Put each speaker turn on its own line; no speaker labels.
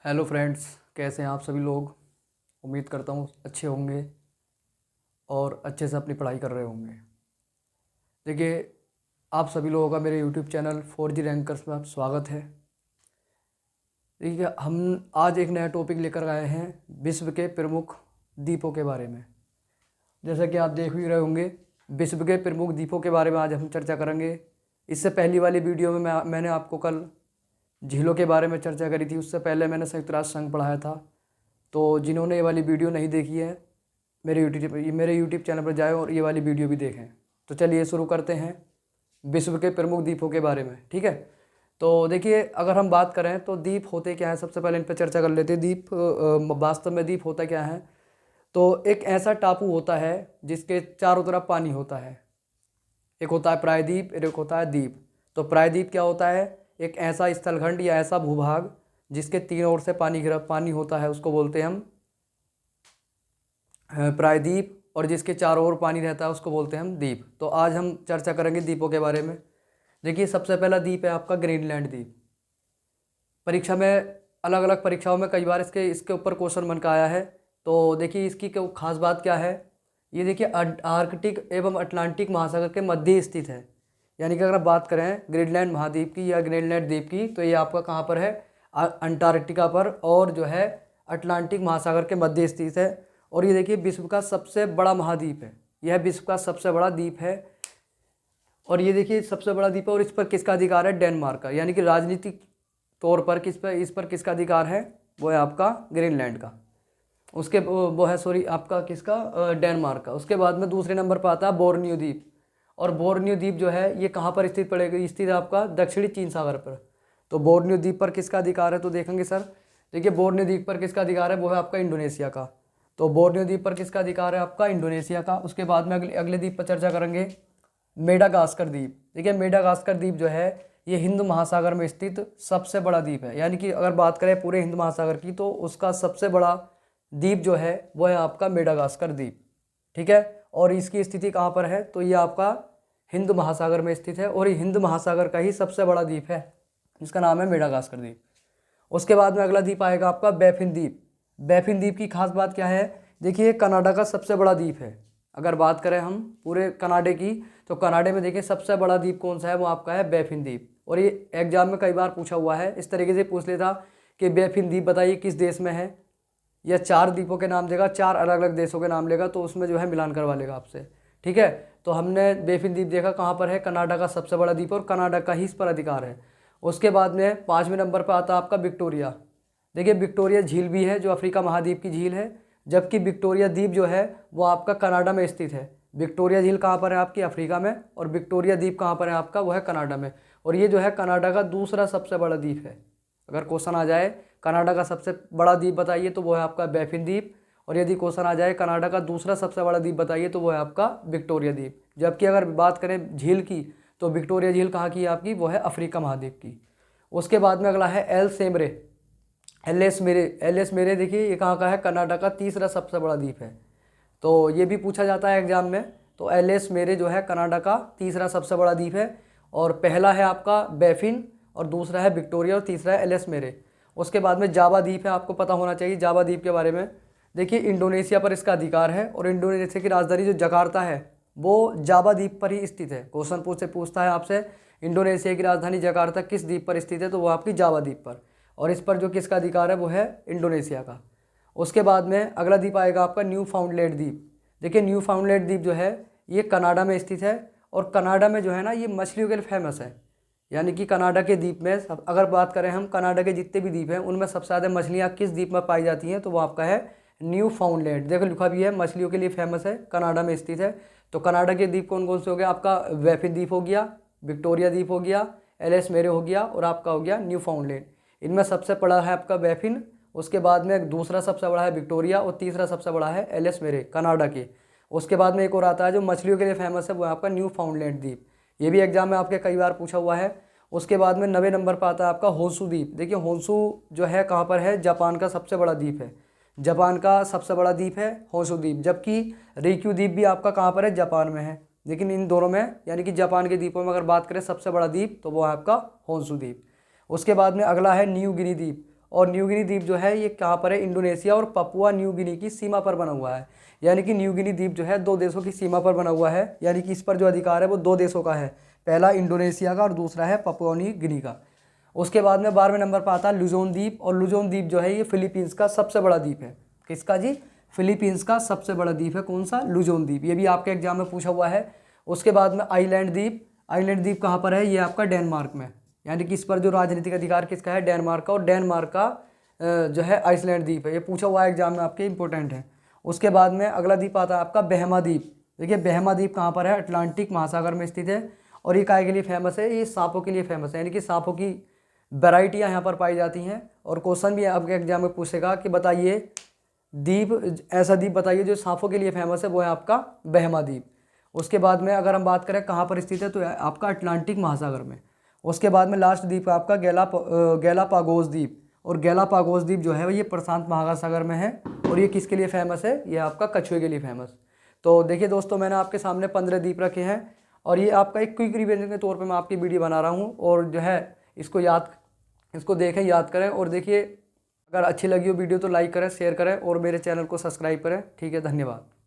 Hello friends, कैसे हैं आप सभी लोग। उम्मीद करता हूँ अच्छे होंगे और अच्छे से अपनी पढ़ाई कर रहे होंगे। देखिए, आप सभी लोगों का मेरे यूट्यूब चैनल 4G रैंकर्स में स्वागत है। देखिए, हम आज एक नया टॉपिक लेकर आए हैं विश्व के प्रमुख द्वीपों के बारे में। जैसा कि आप देख भी रहे होंगे, विश्व के प्रमुख द्वीपों के बारे में आज हम चर्चा करेंगे। इससे पहली वाली वीडियो में मैंने आपको कल झीलों के बारे में चर्चा करी थी। उससे पहले मैंने संयुक्त राष्ट्र संघ पढ़ाया था। तो जिन्होंने ये वाली वीडियो नहीं देखी है, मेरे यूट्यूब चैनल पर जाएं और ये वाली वीडियो भी देखें। तो चलिए शुरू करते हैं विश्व के प्रमुख द्वीपों के बारे में। ठीक है, तो देखिए, अगर हम बात करें तो द्वीप होते क्या है, सबसे पहले इन पर चर्चा कर लेते हैं। द्वीप वास्तव में द्वीप होता क्या है, तो एक ऐसा टापू होता है जिसके चारों तरफ पानी होता है। एक होता है प्रायद्वीप, एक होता है द्वीप। तो प्रायद्वीप क्या होता है, एक ऐसा स्थलखंड या ऐसा भूभाग जिसके तीनों ओर से पानी होता है, उसको बोलते हैं हम प्रायद्वीप। और जिसके चारों ओर पानी रहता है उसको बोलते हैं हम द्वीप। तो आज हम चर्चा करेंगे द्वीपों के बारे में। देखिए, सबसे पहला द्वीप है आपका ग्रीनलैंड द्वीप। परीक्षा में, अलग अलग परीक्षाओं में कई बार इसके ऊपर क्वेश्चन बन के आया है। तो देखिए, इसकी खास बात क्या है, ये देखिए आर्कटिक एवं अटलांटिक महासागर के मध्य स्थित है। यानी कि अगर बात करें ग्रीनलैंड महाद्वीप की या ग्रीनलैंड द्वीप की, तो ये आपका कहाँ पर है, अंटार्कटिका पर, और जो है अटलांटिक महासागर के मध्य स्थित है। और ये देखिए विश्व का सबसे बड़ा महाद्वीप है, यह विश्व का सबसे बड़ा द्वीप है। और ये देखिए सबसे बड़ा द्वीप है, और इस पर किसका अधिकार है, डेनमार्क का। यानी कि राजनीतिक तौर पर इस पर किसका अधिकार है, वो है आपका ग्रीनलैंड का। उसके वो है सॉरी आपका किसका, डेनमार्क का। उसके बाद में दूसरे नंबर पर आता है बोर्नियो द्वीप। और बोर्नियो द्वीप जो है ये कहाँ पर स्थित है आपका, दक्षिणी चीन सागर पर। तो बोर्नियो द्वीप पर किसका अधिकार है, तो देखेंगे सर। देखिए, बोर्नियो द्वीप पर किसका अधिकार है, वो है आपका इंडोनेशिया का। तो बोर्नियो द्वीप पर किसका अधिकार है, आपका इंडोनेशिया का। उसके बाद में अगले द्वीप पर चर्चा करेंगे, मेडागास्कर द्वीप। देखिए, मेडागास्कर द्वीप जो है ये हिंद महासागर में स्थित सबसे बड़ा द्वीप है। यानी कि अगर बात करें पूरे हिंद महासागर की, तो उसका सबसे बड़ा द्वीप जो है वो है आपका मेडागास्कर द्वीप। ठीक है, और इसकी स्थिति कहाँ पर है, तो ये आपका हिंद महासागर में स्थित है, और ये हिंद महासागर का ही सबसे बड़ा द्वीप है, जिसका नाम है मेडागास्कर द्वीप। उसके बाद में अगला द्वीप आएगा आपका बैफिन द्वीप। बैफिन द्वीप की खास बात क्या है, देखिए ये कनाडा का सबसे बड़ा द्वीप है। अगर बात करें हम पूरे कनाडे की, तो कनाडे में देखिए सबसे बड़ा द्वीप कौन सा है, वो आपका है बैफिन द्वीप। और ये एग्जाम में कई बार पूछा हुआ है, इस तरीके से पूछ लेता कि बैफिन द्वीप बताइए किस देश में है, या 4 द्वीपों के नाम देगा, 4 अलग अलग देशों के नाम लेगा, तो उसमें जो है मिलान करवा लेगा आपसे। ठीक है, तो हमने बैफिन द्वीप देखा कहाँ पर है, कनाडा का सबसे बड़ा द्वीप, और कनाडा का ही इस पर अधिकार है। उसके बाद में 5वें नंबर पर आता है आपका विक्टोरिया। देखिए, विक्टोरिया झील भी है जो अफ्रीका महाद्वीप की झील है, जबकि विक्टोरिया द्वीप जो है वो आपका कनाडा में स्थित है। विक्टोरिया झील कहाँ पर है, आपकी अफ्रीका में, और विक्टोरिया द्वीप कहाँ पर है आपका, वो है कनाडा में। और ये जो है कनाडा का दूसरा सबसे बड़ा द्वीप है। अगर क्वेश्चन आ जाए कनाडा का सबसे बड़ा द्वीप बताइए, तो वो है आपका बैफिन द्वीप। और यदि क्वेश्चन आ जाए कनाडा का दूसरा सबसे बड़ा द्वीप बताइए, तो वो है आपका विक्टोरिया द्वीप। जबकि अगर बात करें झील की, तो विक्टोरिया झील कहाँ की है आपकी, वो है अफ्रीका महाद्वीप की। उसके बाद में अगला है एल एस मेरे देखिए ये कहाँ का है, कनाडा का तीसरा सबसे बड़ा द्वीप है। तो ये भी पूछा जाता है एग्जाम में। तो एल एस मेरे जो है कनाडा का तीसरा सबसे बड़ा द्वीप है, और पहला है आपका बैफिन, और दूसरा है विक्टोरिया, और तीसरा है एल एस मेरे। उसके बाद में जावा द्वीप है, आपको पता होना चाहिए जावा द्वीप के बारे में। देखिए, इंडोनेशिया पर इसका अधिकार है, और इंडोनेशिया की राजधानी जो जकार्ता है वो जावा द्वीप पर ही स्थित है। क्वेश्चन पूछता है आपसे, इंडोनेशिया की राजधानी जकार्ता किस द्वीप पर स्थित है, तो वो आपकी जावा द्वीप पर, और इस पर जो किसका अधिकार है वो है इंडोनेशिया का। उसके बाद में अगला द्वीप आएगा आपका न्यू फाउंडलैंड द्वीप। देखिए, न्यू फाउंडलैंड द्वीप जो है ये कनाडा में स्थित है, और कनाडा में जो है ना ये मछलियों के लिए फेमस है। यानी कि कनाडा के द्वीप में अगर बात करें हम, कनाडा के जितने भी द्वीप हैं उनमें सबसे ज़्यादा मछलियाँ किस द्वीप में पाई जाती हैं, तो वो आपका है न्यू फाउंडलैंड। देखो लिखा भी है, मछलियों के लिए फेमस है, कनाडा में स्थित है। तो कनाडा के द्वीप कौन कौन से हो गया, आपका बैफिन द्वीप हो गया, विक्टोरिया द्वीप हो गया, एल एस मेरे हो गया, और आपका हो गया न्यू फाउंडलैंड। इनमें सबसे बड़ा है आपका बैफिन, उसके बाद में दूसरा सबसे बड़ा है विक्टोरिया, और तीसरा सबसे बड़ा है एल एस मेरे कनाडा के। उसके बाद में एक और आता है जो मछलियों के लिए फेमस है, वो है आपका न्यू फाउंडलैंड द्वीप। ये भी एग्जाम में आपके कई बार पूछा हुआ है। उसके बाद में 9वें नंबर पर आता है आपका होंशु द्वीप। देखिए, होंशु जो है कहाँ पर है, जापान का सबसे बड़ा द्वीप है। जापान का सबसे बड़ा द्वीप है होंशु द्वीप, जबकि रिक्यू द्वीप भी आपका कहाँ पर है, जापान में है। लेकिन इन दोनों में, यानी कि जापान के द्वीपों में अगर बात करें सबसे बड़ा द्वीप, तो वो है आपका होंशु द्वीप। उसके बाद में अगला है न्यू गिनी द्वीप। और न्यू गिनी द्वीप जो है ये कहाँ पर है, इंडोनेशिया और पपुआ न्यू गिनी की सीमा पर बना हुआ है। यानी कि न्यू गिनी द्वीप जो है 2 देशों की सीमा पर बना हुआ है, यानी कि इस पर जो अधिकार है वो 2 देशों का है, पहला इंडोनेशिया का और दूसरा है पपुआ न्यू गिनी का। उसके बाद में 12वें नंबर पर आता है लुजोन द्वीप, और लुजोन द्वीप जो है ये फिलीपींस का सबसे बड़ा द्वीप है। किसका जी? फिलीपींस का सबसे बड़ा द्वीप है। कौन सा? लुजोन द्वीप। ये भी आपके एग्जाम में पूछा हुआ है। उसके बाद में आइलैंड द्वीप। आइलैंड द्वीप कहाँ पर है? ये आपका डेनमार्क में, यानी कि इस पर जो राजनीतिक अधिकार किसका है? डेनमार्क का। और डेनमार्क का जो है आइसलैंड द्वीप है। ये पूछा हुआ है एग्जाम में आपके, इंपॉर्टेंट है। उसके बाद में अगला द्वीप आता है आपका बहमा द्वीप। देखिए बहमा द्वीप कहाँ पर है? अटलांटिक महासागर में स्थित है। और ये काय के लिए फेमस है? ये सांपों के लिए फेमस है, यानी कि सांपों की वैरायटियाँ यहाँ पर पाई जाती हैं। और क्वेश्चन भी आपके एग्जाम में पूछेगा कि बताइए द्वीप, ऐसा द्वीप बताइए जो सांपों के लिए फेमस है, वो है आपका बहमा द्वीप। उसके बाद में अगर हम बात करें कहाँ पर स्थित है, तो आपका अटलांटिक महासागर में। उसके बाद में लास्ट द्वीप आपका गैलापागोस द्वीप। और गैलापागोस द्वीप जो है ये प्रशांत महासागर में है। और ये किसके लिए फेमस है? ये आपका कछुए के लिए फेमस। तो देखिए दोस्तों, मैंने आपके सामने 15 द्वीप रखे हैं, और ये आपका एक क्विक रिवीजन के तौर पे मैं आपकी वीडियो बना रहा हूँ। और जो है इसको देखें, याद करें। और देखिए अगर अच्छी लगी हो वीडियो तो लाइक करें, शेयर करें और मेरे चैनल को सब्सक्राइब करें। ठीक है, धन्यवाद।